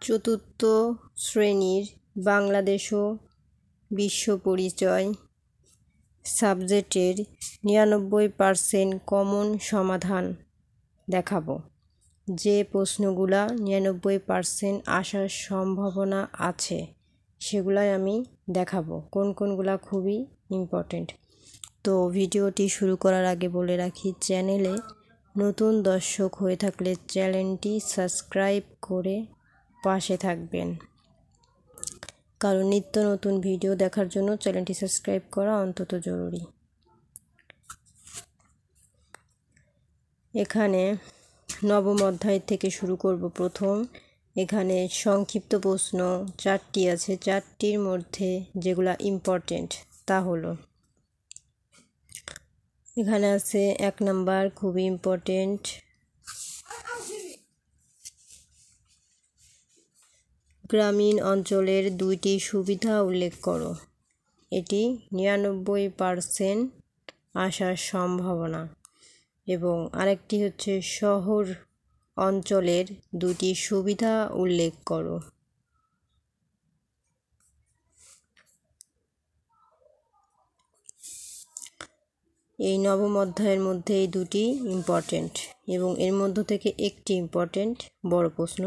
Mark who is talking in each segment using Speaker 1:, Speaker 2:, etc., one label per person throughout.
Speaker 1: চতুর্থ শ্রেণীর বাংলাদেশ ও বিশ্ব পরিচয় সাবজেক্টের 99% কমন সমাধান দেখাবো। যে প্রশ্নগুলা 99% আসার সম্ভাবনা আছে সেগুলাই আমি দেখাবো। কোনগুলা খুবই ইম্পর্টেন্ট। তো ভিডিওটি শুরু করার আগে বলে রাখি, চ্যানেলে নতুন দর্শক হয়ে থাকলে চ্যানেলটি সাবস্ক্রাইব করে পাশে থাকবেন, কারণ নিত্য নতুন ভিডিও দেখার জন্য চ্যানেলটি সাবস্ক্রাইব করা অত্যন্ত জরুরি। এখানে নবম অধ্যায় থেকে শুরু করব। প্রথম এখানে সংক্ষিপ্ত প্রশ্ন 4টি আছে। 4টির মধ্যে যেগুলা ইম্পর্টেন্ট তা হলো, এখানে আছে 1 নাম্বার খুবই ইম্পর্টেন্ট, গ্রামীণ অঞ্চলের 2টি সুবিধা উল্লেখ করো। এটি 99% আসার সম্ভাবনা। এবং আরেকটি হচ্ছে শহর অঞ্চলের 2টি সুবিধা উল্লেখ করো। এই নবম অধ্যায়ের মধ্যে এই 2টি ইম্পর্টেন্ট এবং এর মধ্য থেকে একটি ইম্পর্টেন্ট বড় প্রশ্ন,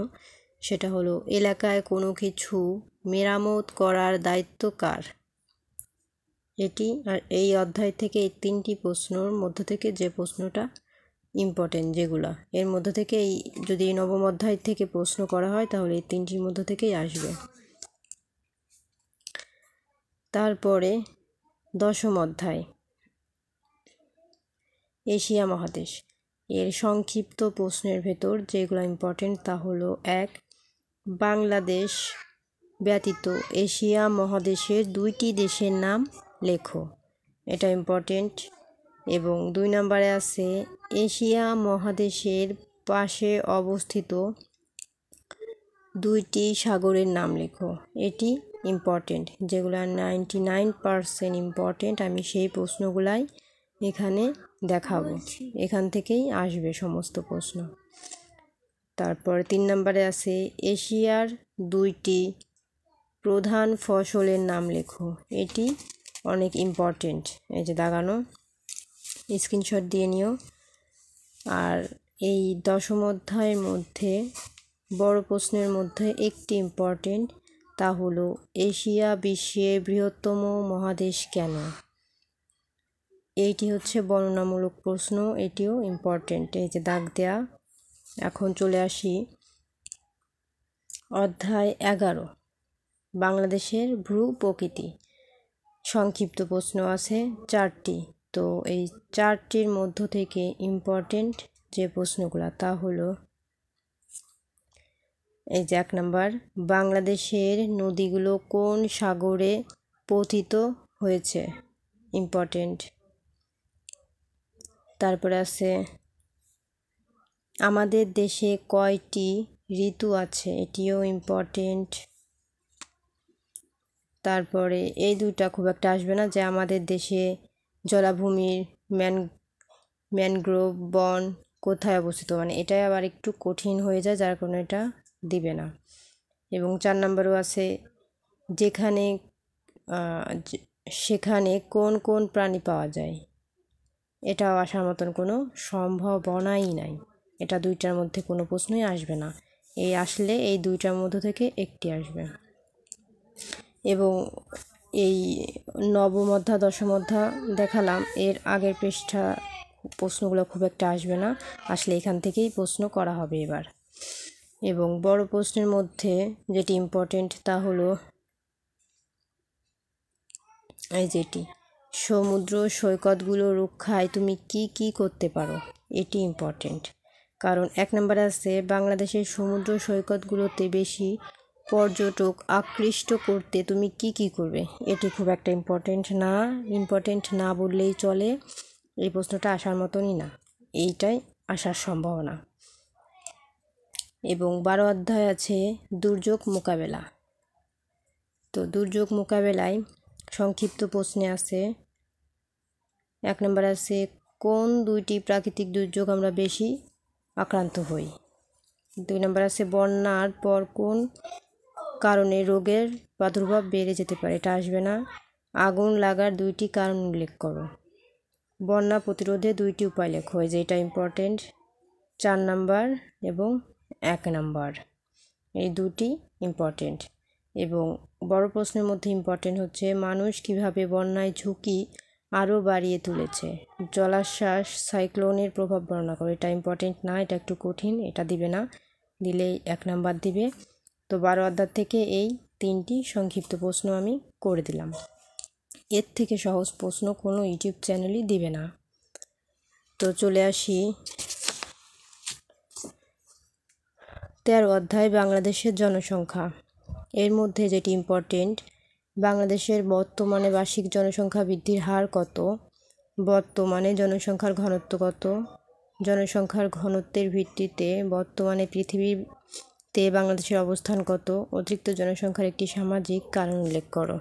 Speaker 1: সেটা হলো এলাকায় কোনো কিছু মেরামত করার দায়িত্ব কার। এটি আর এই অধ্যায় থেকে এই 3টি প্রশ্নের মধ্য থেকে যে প্রশ্নটা ইম্পর্টেন্ট, যেগুলা এর মধ্য থেকে এই যদি নবম অধ্যায় থেকে প্রশ্ন করা হয় তাহলে এই 3টির মধ্য থেকেই আসবে। তারপরে 10ম অধ্যায় এশিয়া মহাদেশ। এর সংক্ষিপ্ত প্রশ্নের ভেতর যেগুলো ইম্পর্টেন্ট তা হলো 1, বাংলাদেশ ব্যতীত এশিয়া মহাদেশের 2টি দেশের নাম লেখো। এটা ইম্পর্টেন্ট। এবং 2 নম্বরে আছে এশিয়া মহাদেশের পাশে অবস্থিত 2টি সাগরের নাম লেখো। এটি ইম্পর্টেন্ট, যেগুলো 99% ইম্পর্টেন্ট। আমি সেই প্রশ্নগুলাই এখানে দেখাবো, এখান থেকেই আসবে সমস্ত প্রশ্ন। তারপর 3 নম্বরে আছে এশিয়ার 2টি প্রধান ফসলের নাম লেখো। এটি অনেক ইম্পর্টেন্ট, এই যে দাগানো, স্ক্রিনশট দিয়ে নিও। আর এই 10ম অধ্যায়ের মধ্যে বড় প্রশ্নের মধ্যে একটি ইম্পর্টেন্ট, তা হলো এশিয়া বিশ্বের বৃহত্তম মহাদেশ কেন। এইটি হচ্ছে বর্ণনামূলক প্রশ্ন, এটিও ইম্পর্টেন্ট, এই যে দাগ দেয়া। এখন চলে আসি অধ্যায় 11 বাংলাদেশের ভূ প্রকৃতি। সংক্ষিপ্ত প্রশ্ন আছে 4টি। তো এই 4টির মধ্য থেকে ইম্পর্টেন্ট যে প্রশ্নগুলো তা হলো, এই যে 1 নাম্বার, বাংলাদেশের নদীগুলো কোন সাগরে পতিত হয়েছে, ইম্পর্টেন্ট। তারপরে আছে আমাদের দেশে কয়টি ঋতু আছে, এটিও ইম্পর্টেন্ট। তারপরে এই 2টা খুব একটা আসবে না, যে আমাদের দেশে জলাভূমির ম্যানগ্রোভ বন কোথায় অবস্থিত, মানে এটাই আবার একটু কঠিন হয়ে যায়, যার কারণে এটা দিবে না। এবং 4 নম্বরও আছে সেখানে কোন কোন প্রাণী পাওয়া যায়, এটাও আসার মতন কোনো সম্ভাবনাই নাই। এটা 2টার মধ্যে কোনো প্রশ্নই আসবে না। এই আসলে এই 2টার মধ্য থেকে একটি আসবে। এবং এই নবম অধ্যায় 10ম অধ্যায় দেখালাম, এর আগের পৃষ্ঠা প্রশ্নগুলো খুব একটা আসবে না, আসলে এখান থেকেই প্রশ্ন করা হবে এবার। এবং বড় প্রশ্নের মধ্যে যেটি ইম্পর্টেন্ট তা হলো এই যেটি, সমুদ্র সৈকতগুলো রক্ষায় তুমি কি কি করতে পারো। এটি ইম্পর্টেন্ট, কারণ 1 নম্বরে আছে বাংলাদেশের সমুদ্র সৈকতগুলোতে বেশি পর্যটক আকৃষ্ট করতে তুমি কি কি করবে। এটি খুব একটা ইম্পর্টেন্ট না বললেই চলে, এই প্রশ্নটা আসার মতনই না, এইটাই আসার সম্ভাবনা। এবং 12 অধ্যায় আছে দুর্যোগ মোকাবেলা। তো দুর্যোগ মোকাবেলায় সংক্ষিপ্ত প্রশ্নে আছে 1 নম্বর আছে কোন 2টি প্রাকৃতিক দুর্যোগ আমরা বেশি আক্রান্ত হই। 2 নম্বর আছে বন্যার পর কোন কারণে রোগের প্রাদুর্ভাব বেড়ে যেতে পারে, এটা আসবে না। আগুন লাগার 2টি কারণ উল্লেখ করো। বন্যা প্রতিরোধে 2টি উপায় লেখো, এই যে এটা ইম্পর্টেন্ট। 4 নম্বর এবং 1 নম্বর, এই 2টি ইম্পর্টেন্ট। এবং বড় প্রশ্নের মধ্যে ইম্পর্টেন্ট হচ্ছে মানুষ কিভাবে বন্যায় ঝুঁকি আরও বাড়িয়ে তুলেছে। জলোচ্ছ্বাস সাইক্লোনের প্রভাব বর্ণনা করো, এটা ইম্পর্টেন্ট না, এটা একটু কঠিন, এটা দিবে না, দিলেই 1 নম্বর দিবে। তো 12 অধ্যায় থেকে এই 3টি সংক্ষিপ্ত প্রশ্ন আমি করে দিলাম। এর থেকে সহজ প্রশ্ন কোনো ইউটিউব চ্যানেলই দিবে না। তো চলে আসি 13 অধ্যায় বাংলাদেশের জনসংখ্যা। এর মধ্যে যেটি ইম্পর্টেন্ট, বাংলাদেশের বর্তমানে বার্ষিক জনসংখ্যা বৃদ্ধির হার কত, বর্তমানে জনসংখ্যার ঘনত্ব কত, জনসংখ্যার ঘনত্বের ভিত্তিতে বর্তমানে পৃথিবীতে বাংলাদেশের অবস্থান কত, অতিরিক্ত জনসংখ্যার একটি সামাজিক কারণ উল্লেখ করো।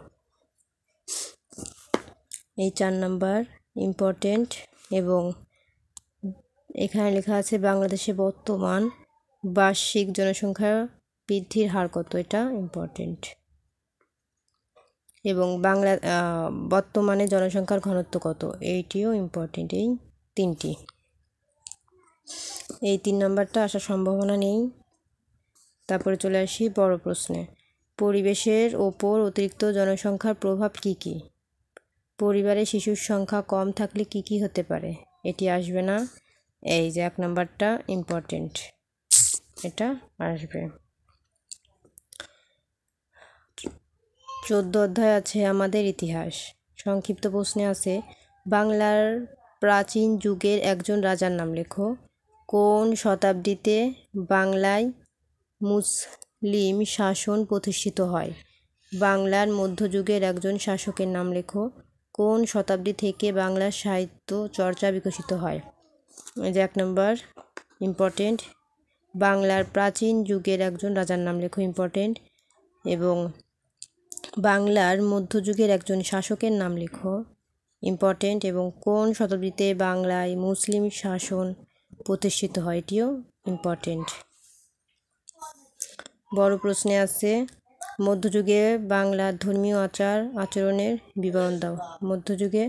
Speaker 1: এই 4 নম্বর ইম্পর্টেন্ট। এবং এখানে লেখা আছে বাংলাদেশে বর্তমান বার্ষিক জনসংখ্যা বৃদ্ধির হার কত, এটা ইম্পর্টেন্ট। এবং বর্তমানে জনসংখ্যার ঘনত্ব কত, এইটিও ইম্পর্টেন্ট। এই 3টি, এই 3 নম্বরটা আসার সম্ভাবনা নেই। তারপরে চলে আসি বড় প্রশ্নে, পরিবেশের ওপর অতিরিক্ত জনসংখ্যার প্রভাব কি কি, পরিবারে শিশুর সংখ্যা কম থাকলে কি কি হতে পারে, এটি আসবে না। এই যে 1 নম্বরটা ইম্পর্টেন্ট, এটা আসবে। 14 অধ্যায় আছে আমাদের ইতিহাস। সংক্ষিপ্ত প্রশ্নে আছে বাংলার প্রাচীন যুগের একজন রাজার নাম লেখো। কোন শতাব্দীতে বাংলায় মুসলিম শাসন প্রতিষ্ঠিত হয়, বাংলার মধ্যযুগের একজন শাসকের নাম লেখো। কোন শতাব্দী থেকে বাংলার সাহিত্য চর্চা বিকশিত হয়, এই যে 1 নম্বর ইম্পর্টেন্ট। বাংলার প্রাচীন যুগের একজন রাজার নাম লেখো, ইম্পর্টেন্ট। এবং বাংলার মধ্যযুগের একজন শাসকের নাম লেখো, ইম্পর্টেন্ট। এবং কোন শতাব্দীতে বাংলায় মুসলিম শাসন প্রতিষ্ঠিত হয়, এটিও ইম্পর্টেন্ট। বড় প্রশ্নে আছে মধ্যযুগে বাংলার ধর্মীয় আচরণের বিবরণ দাও, মধ্যযুগে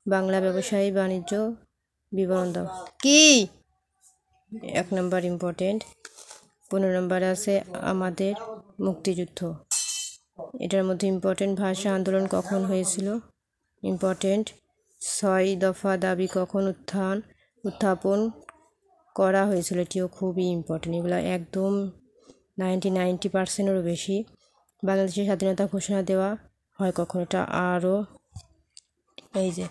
Speaker 1: বাংলা ব্যবসায়ী বাণিজ্য বিবরণ দাও, কি 1 নম্বর ইম্পর্টেন্ট। 15 নম্বর আছে আমাদের মুক্তিযুদ্ধ, এটার মধ্যে ইম্পর্টেন্ট ভাষা আন্দোলন কখন হয়েছিল, ইম্পর্টেন্ট। 6 দফা দাবি কখন উত্থাপন করা হয়েছিল, এটিও খুবই ইম্পর্টেন্ট। এগুলো একদম 90% বেশি। বাংলাদেশের স্বাধীনতা ঘোষণা দেওয়া হয় কখন, এটা আরও। এই যে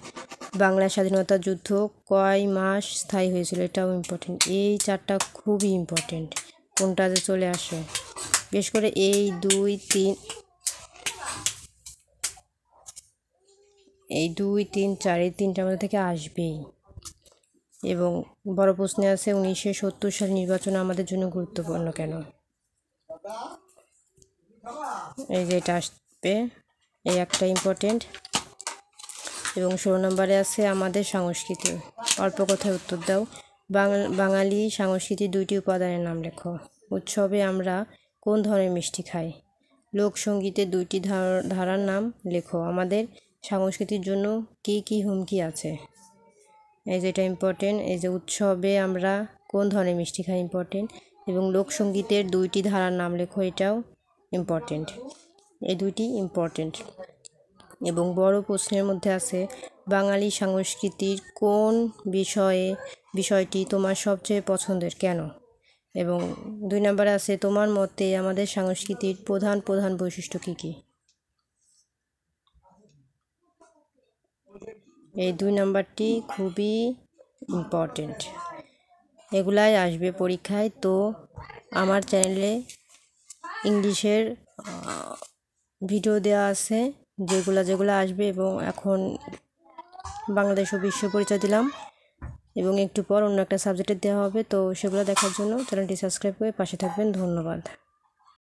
Speaker 1: বাংলার স্বাধীনতা যুদ্ধ কয় মাস স্থায়ী হয়েছিল, এটাও ইম্পর্টেন্ট। এই 4টা খুবই ইম্পর্টেন্ট, কোনটা যে চলে আসে বেশ করে এই 2, 3, 4 এই 3টার মধ্যে থেকে আসবেই। এবং বড় প্রশ্নে আছে 1970 সাল নির্বাচন আমাদের জন্য গুরুত্বপূর্ণ কেন, এই যে এটা আসবে, এই একটা ইম্পর্টেন্ট। এবং 16 নম্বরে আছে আমাদের সংস্কৃতি, অল্প কথায় উত্তর দাও। বাঙালি সংস্কৃতির 2টি উপাদানের নাম লেখো। উৎসবে আমরা কোন ধরনের মিষ্টি খাই, লোকসঙ্গীতের 2টি ধারার নাম লেখো। আমাদের সংস্কৃতির জন্য কি কি হুমকি আছে, এই যে এটা ইম্পর্টেন্ট। এই যে উৎসবে আমরা কোন ধরনের মিষ্টি খাই, ইম্পর্টেন্ট। এবং লোকসঙ্গীতের 2টি ধারার নাম লেখো, এটাও ইম্পর্টেন্ট। এই 2টি ইম্পর্টেন্ট। এবং বড় প্রশ্নের মধ্যে আছে বাঙালি সংস্কৃতির কোন বিষয়টি তোমার সবচেয়ে পছন্দের কেন। এবং 2 নম্বরে আছে তোমার মতে আমাদের সংস্কৃতির প্রধান বৈশিষ্ট্য কী কী, এই 2 নম্বরটি খুবই ইম্পর্টেন্ট, এগুলাই আসবে পরীক্ষায়। তো আমার চ্যানেলে ইংলিশের ভিডিও দেওয়া আছে যেগুলো আসবে। এবং এখন বাংলাদেশ ও বিশ্ব পরিচয় দিলাম, এবং একটু পর অন্য একটা সাবজেক্টের দেওয়া হবে। তো সেগুলো দেখার জন্য চ্যানেলটি সাবস্ক্রাইব করে পাশে থাকবেন। ধন্যবাদ।